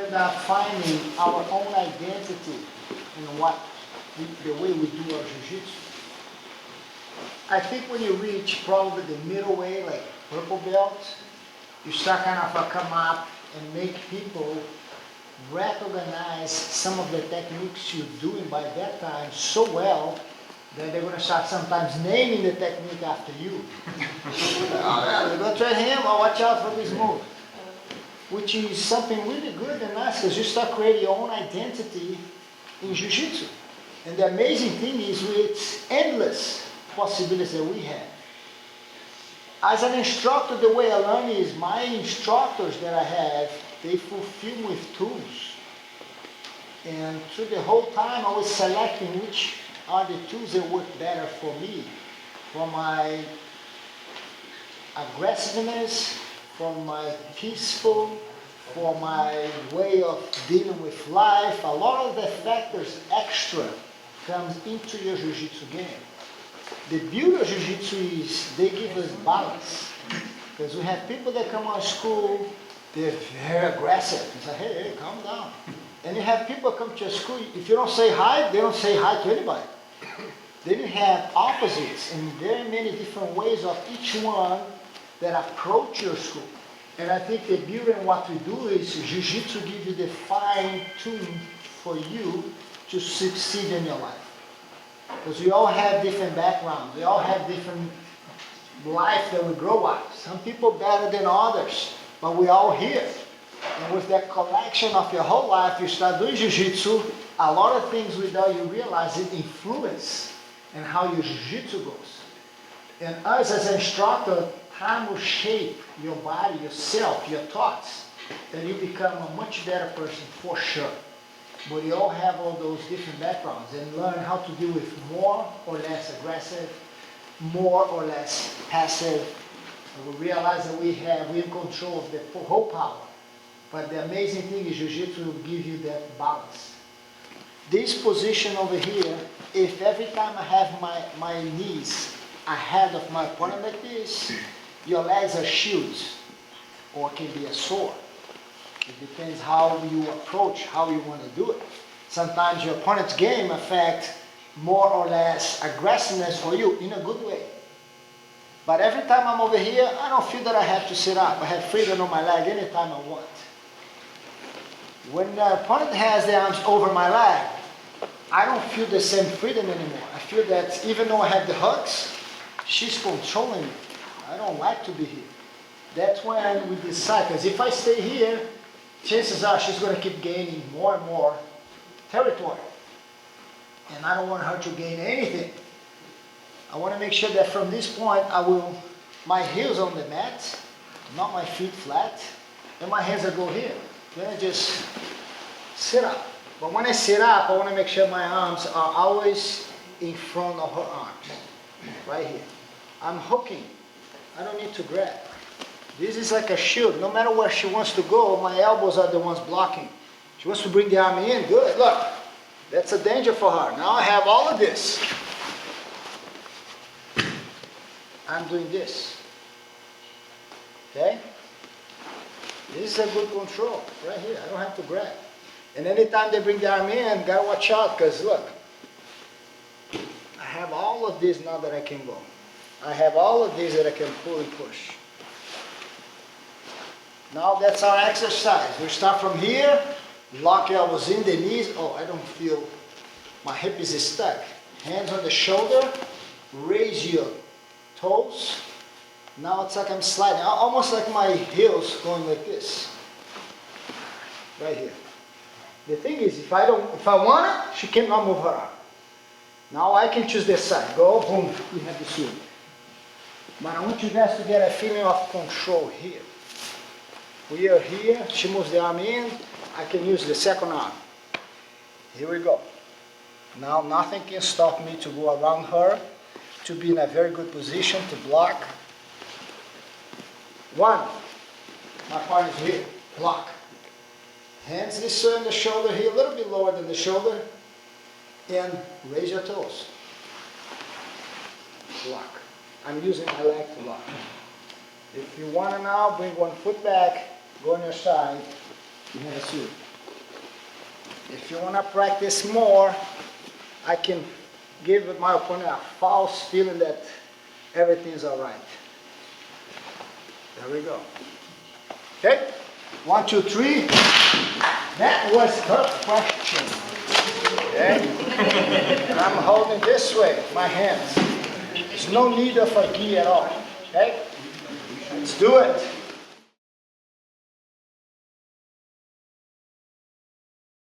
end up finding our own identity in the way we do our jiu-jitsu. I think when you reach probably the middle way, like purple belt, you start kind of come up and make people recognize some of the techniques you're doing by that time so well that they're going to start sometimes naming the technique after you. Oh, they're going to try him, oh, watch out for this move. Which is something really good and nice because you start creating your own identity in jiu-jitsu. And the amazing thing is with endless possibilities that we have. As an instructor, the way I learn is my instructors that I have, they fulfill me with tools. And through the whole time, I was selecting which are the tools that work better for me, for my aggressiveness, for my peaceful, for my way of dealing with life. A lot of the factors extra comes into your jiu-jitsu game. The beauty of jiu-jitsu is they give us balance. Because we have people that come out of school, they're very aggressive. It's like, hey, calm down. And you have people come to your school, if you don't say hi, they don't say hi to anybody. Then you have opposites and very many different ways of each one that approach your school. And I think the beauty in what we do is jiu-jitsu gives you the fine tune for you to succeed in your life. Because we all have different backgrounds. We all have different life that we grow up. Some people better than others, but we're all here. And with that collection of your whole life, you start doing jiu-jitsu, a lot of things without you realize it influence and how your jiu-jitsu goes. And us as an instructor, time will shape your body, yourself, your thoughts, that you become a much better person for sure. But you all have all those different backgrounds and learn how to deal with more or less aggressive, more or less passive. And we realize that we're in control of the whole power. But the amazing thing is jiu-jitsu will give you that balance. This position over here, if every time I have my knees ahead of my opponent like this, your legs are shields, or it can be a sword. It depends how you approach, how you want to do it. Sometimes your opponent's game affects more or less aggressiveness for you in a good way. But every time I'm over here, I don't feel that I have to sit up. I have freedom on my leg anytime I want. When the opponent has the arms over my leg, I don't feel the same freedom anymore. I feel that even though I have the hooks, she's controlling me. I don't like to be here. That's when we decide, because if I stay here, chances are she's going to keep gaining more and more territory. And I don't want her to gain anything. I want to make sure that from this point, my heels on the mat, not my feet flat, and my hands will go here. Then I just sit up. But when I sit up, I want to make sure my arms are always in front of her arms. Right here. I'm hooking. I don't need to grab. This is like a shield. No matter where she wants to go, my elbows are the ones blocking. She wants to bring the arm in. Good. Look. That's a danger for her. Now I have all of this. I'm doing this. Okay? This is a good control. Right here. I don't have to grab. And anytime they bring the arm in, gotta watch out, because look. I have all of this now that I can go. I have all of these that I can pull and push. Now that's our exercise. We start from here, lock elbows in the knees. Oh, I don't feel, my hip is stuck. Hands on the shoulder, raise your toes. Now it's like I'm sliding, almost like my heels going like this. Right here. The thing is, if I want it, she cannot move her arm. Now I can choose this side. Go, boom, you have the swing. But I want you guys to get a feeling of control here. We are here, she moves the arm in, I can use the second arm. Here we go. Now nothing can stop me to go around her, to be in a very good position to block. One, my partner's here, block. Hands this way on the shoulder here, a little bit lower than the shoulder, and raise your toes. Block. I'm using my leg to block. If you want to now, bring one foot back, go on your side, you have a swing. If you want to practice more, I can give my opponent a false feeling that everything's all right. There we go. Okay? 1, 2, 3. That was her question. Okay? I'm holding this way, my hands. There's no need of a gi at all. Okay? Let's do it.